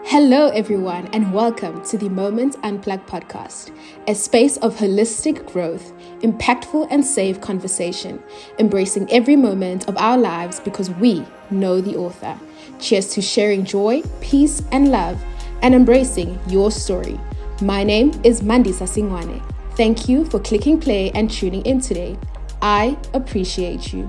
Hello, everyone, and welcome to the Moment Unplugged podcast, a space of holistic growth, impactful and safe conversation, embracing every moment of our lives because we know the author. Cheers to sharing joy, peace, and love, and embracing your story. My name is Mandisa Singwane. Thank you for clicking play and tuning in today. I appreciate you.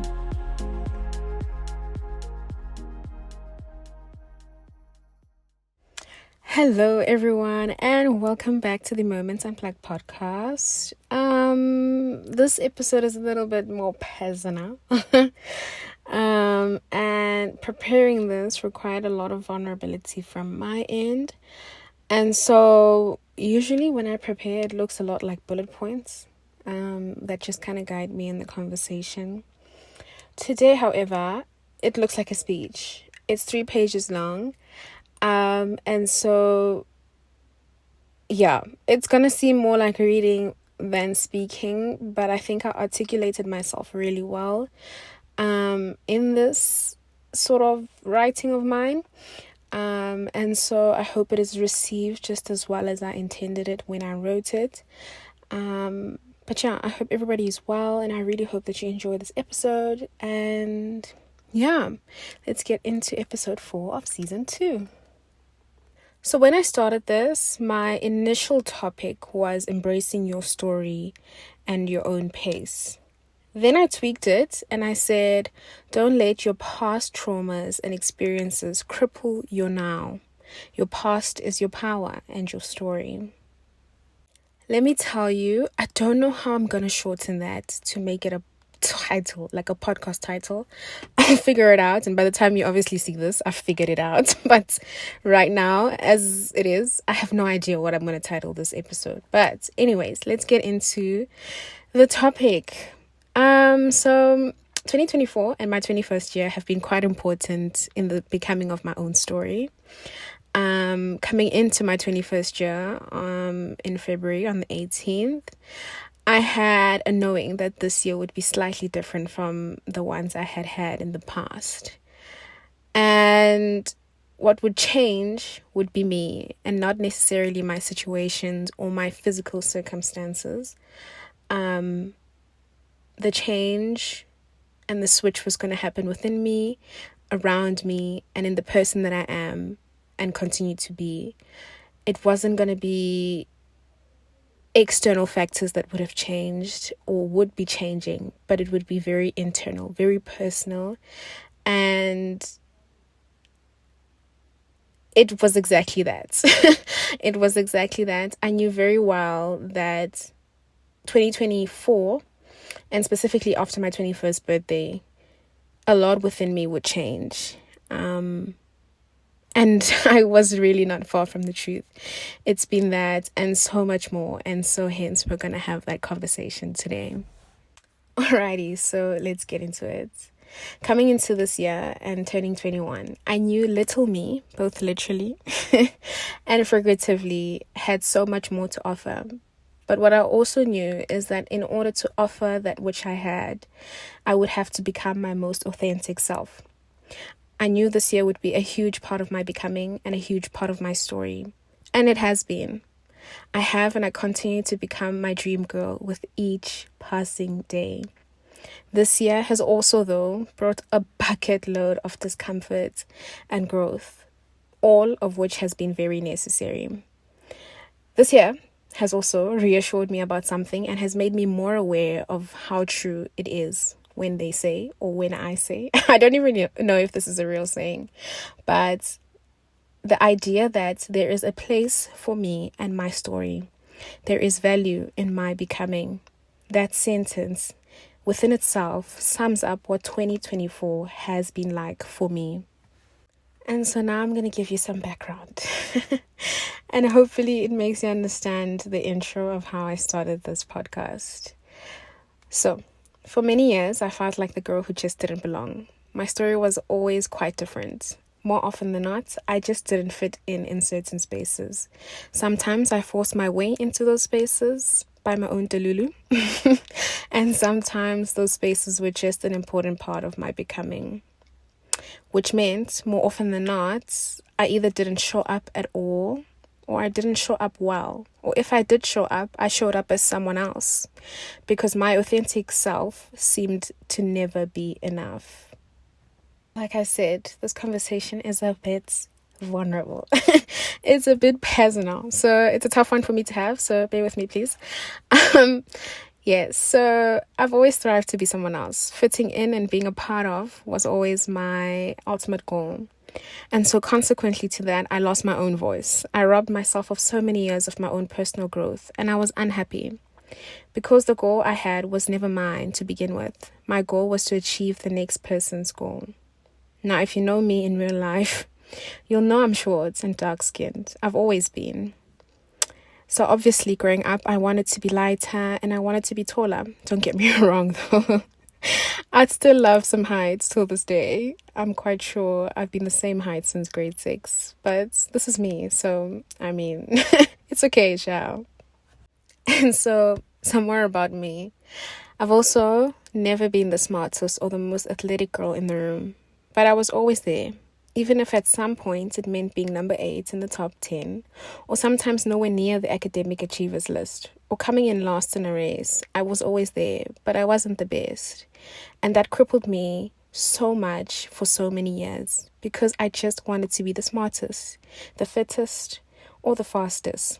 Hello, everyone, and welcome back to the Moments Unplugged podcast. This episode is a little bit more personal. And preparing this required a lot of vulnerability from my end. And so usually when I prepare, it looks a lot like bullet points that just kind of guide me in the conversation. Today, however, it looks like a speech. It's 3 pages long. And so, yeah, it's going to seem more like reading than speaking, but I think I articulated myself really well in this sort of writing of mine. And so I hope it is received just as well as I intended it when I wrote it. But yeah, I hope everybody is well, and I really hope that you enjoy this episode. And yeah, let's get into episode 4 of season 2. So when I started this, my initial topic was embracing your story and your own pace. Then I tweaked it and I said, don't let your past traumas and experiences cripple your now. Your past is your power and your story. Let me tell you, I don't know how I'm going to shorten that to make it a title, like a podcast title. I'll figure it out, and by the time you obviously see this, I've figured it out. But right now, as it is, I have no idea what I'm going to title this episode. But anyways, let's get into the topic. So 2024 and my 21st year have been quite important in the becoming of my own story. Coming into my 21st year in February on the 18th, I had a knowing that this year would be slightly different from the ones I had had in the past. And what would change would be me and not necessarily my situations or my physical circumstances. The change and the switch was going to happen within me, around me, and in the person that I am and continue to be. It wasn't going to be external factors that would have changed or would be changing, but it would be very internal, very personal. And it was exactly that. It was exactly that. I knew very well that 2024, and specifically after my 21st birthday, a lot within me would change. And I was really not far from the truth. It's been that and so much more. And so hence we're going to have that conversation today. Alrighty, so let's get into it. Coming into this year and turning 21, I knew little me, both literally and figuratively, had so much more to offer. But what I also knew is that in order to offer that which I had, I would have to become my most authentic self. I knew this year would be a huge part of my becoming and a huge part of my story. And it has been. I have and I continue to become my dream girl with each passing day. This year has also, though, brought a bucket load of discomfort and growth, all of which has been very necessary. This year has also reassured me about something and has made me more aware of how true it is. When they say, or when I say, I don't even know if this is a real saying, but the idea that there is a place for me and my story, there is value in my becoming. That sentence within itself sums up what 2024 has been like for me. And so now I'm going to give you some background and hopefully it makes you understand the intro of how I started this podcast. So, for many years, I felt like the girl who just didn't belong. My story was always quite different. More often than not, I just didn't fit in certain spaces. Sometimes I forced my way into those spaces by my own delulu. And sometimes those spaces were just an important part of my becoming. which meant more often than not, I either didn't show up at all or I didn't show up well. Or if I did show up, I showed up as someone else because my authentic self seemed to never be enough. Like I said, this conversation is a bit vulnerable. It's a bit personal, so it's a tough one for me to have, so bear with me, please. Yes, so I've always thrived to be someone else. Fitting in and being a part of was always my ultimate goal. And so consequently to that, I lost my own voice. I robbed myself of so many years of my own personal growth, and I was unhappy. Because the goal I had was never mine to begin with. My goal was to achieve the next person's goal. Now, if you know me in real life, you'll know I'm short and dark-skinned. I've always been. So obviously, growing up, I wanted to be lighter and I wanted to be taller. Don't get me wrong, though. I'd still love some heights till this day. I'm quite sure I've been the same height since grade 6. But this is me, so, I mean, it's okay, shall. And so, some more about me. I've also never been the smartest or the most athletic girl in the room. But I was always there. Even if at some point it meant being number 8 in the top 10, or sometimes nowhere near the academic achievers list, or coming in last in a race, I was always there, but I wasn't the best. And that crippled me so much for so many years, because I just wanted to be the smartest, the fittest, or the fastest.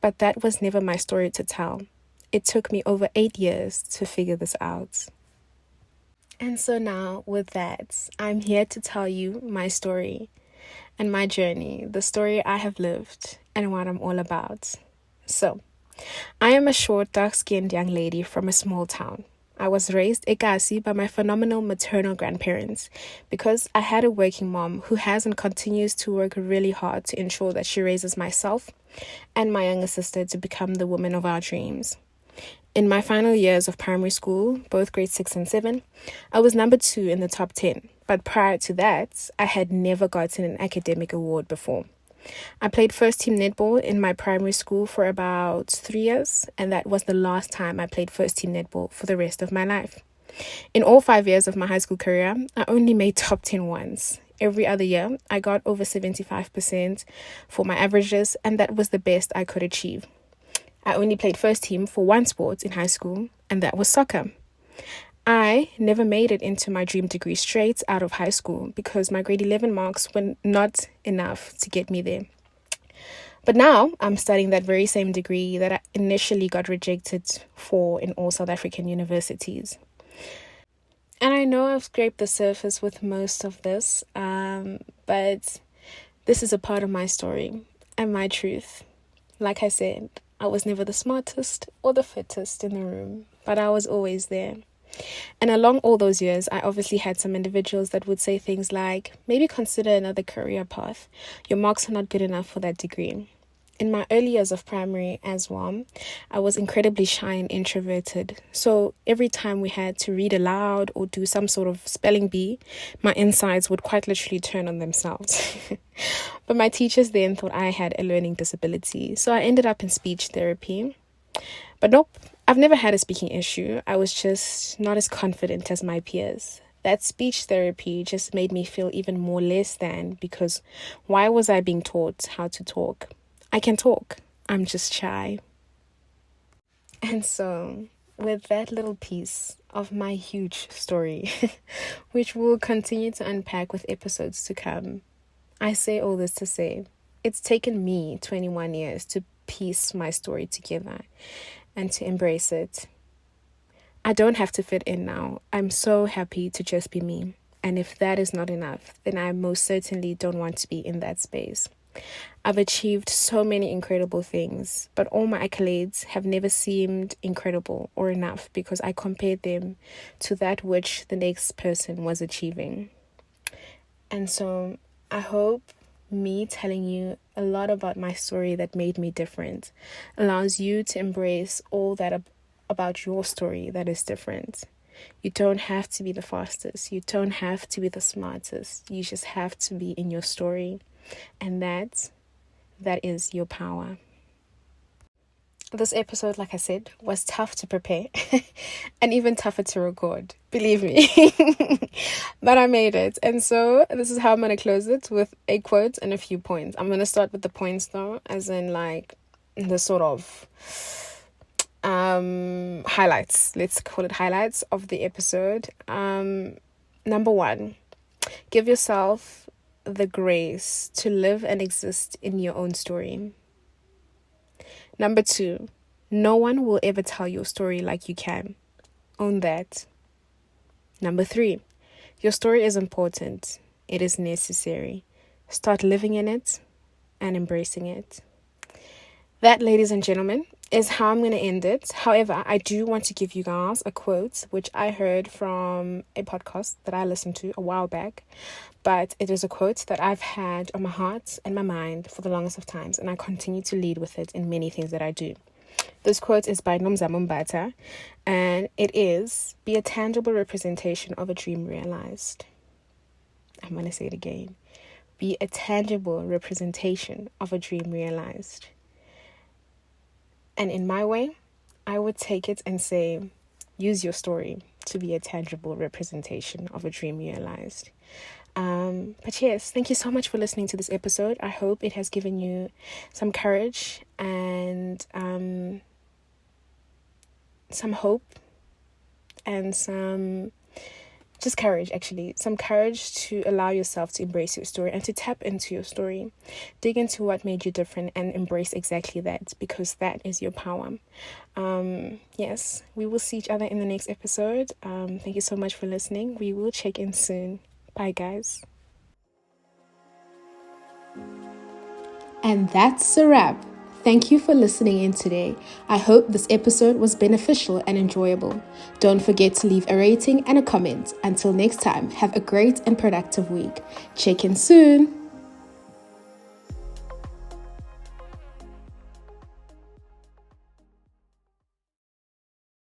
But that was never my story to tell. It took me over 8 years to figure this out. And so now, with that, I'm here to tell you my story and my journey, the story I have lived and what I'm all about. So, I am a short, dark-skinned young lady from a small town. I was raised Ekasi by my phenomenal maternal grandparents because I had a working mom who has and continues to work really hard to ensure that she raises myself and my younger sister to become the woman of our dreams. In my final years of primary school, both grade 6 and 7, I was number 2 in the top 10. But prior to that, I had never gotten an academic award before. I played first team netball in my primary school for about 3 years, and that was the last time I played first team netball for the rest of my life. In all 5 years of my high school career, I only made top 10 once. Every other year, I got over 75% for my averages, and that was the best I could achieve. I only played first team for one sport in high school, and that was soccer. I never made it into my dream degree straight out of high school because my grade 11 marks were not enough to get me there. But now I'm studying that very same degree that I initially got rejected for in all South African universities. And I know I've scraped the surface with most of this, but this is a part of my story and my truth. Like I said, I was never the smartest or the fittest in the room, but I was always there. And along all those years, I obviously had some individuals that would say things like, maybe consider another career path. Your marks are not good enough for that degree. In my early years of primary as well, I was incredibly shy and introverted. So every time we had to read aloud or do some sort of spelling bee, my insides would quite literally turn on themselves. But my teachers then thought I had a learning disability. So I ended up in speech therapy. But nope, I've never had a speaking issue. I was just not as confident as my peers. That speech therapy just made me feel even more less than, because why was I being taught how to talk? I can talk. I'm just shy. And so, with that little piece of my huge story, which we'll continue to unpack with episodes to come, I say all this to say, it's taken me 21 years to piece my story together and to embrace it. I don't have to fit in now. I'm so happy to just be me. And if that is not enough, then I most certainly don't want to be in that space. I've achieved so many incredible things, but all my accolades have never seemed incredible or enough because I compared them to that which the next person was achieving. And so I hope me telling you a lot about my story that made me different allows you to embrace all that about your story that is different. You don't have to be the fastest. You don't have to be the smartest. You just have to be in your story. And that is your power. This episode, like I said, was tough to prepare and even tougher to record. Believe me. But I made it. And so this is how I'm going to close it, with a quote and a few points. I'm going to start with the points though, as in like the sort of highlights. Let's call it highlights of the episode. Number 1, give yourself the grace to live and exist in your own story. Number 2, no one will ever tell your story like you can. Own that. Number 3, your story is important. It is necessary. Start living in it and embracing it. That, ladies and gentlemen, is how I'm going to end it. However, I do want to give you guys a quote which I heard from a podcast that I listened to a while back. But it is a quote that I've had on my heart and my mind for the longest of times, and I continue to lead with it in many things that I do. This quote is by Nomzamo Mbata, and it is, be a tangible representation of a dream realized. I'm going to say it again. Be a tangible representation of a dream realized. And in my way, I would take it and say, use your story to be a tangible representation of a dream realized. But yes, thank you so much for listening to this episode. I hope it has given you some courage and some hope and some just courage, actually. Some courage to allow yourself to embrace your story and to tap into your story. Dig into what made you different and embrace exactly that, because that is your power. Yes, we will see each other in the next episode. Thank you so much for listening. We will check in soon. Bye, guys. And that's a wrap. Thank you for listening in today. I hope this episode was beneficial and enjoyable. Don't forget to leave a rating and a comment. Until next time, have a great and productive week. Check in soon.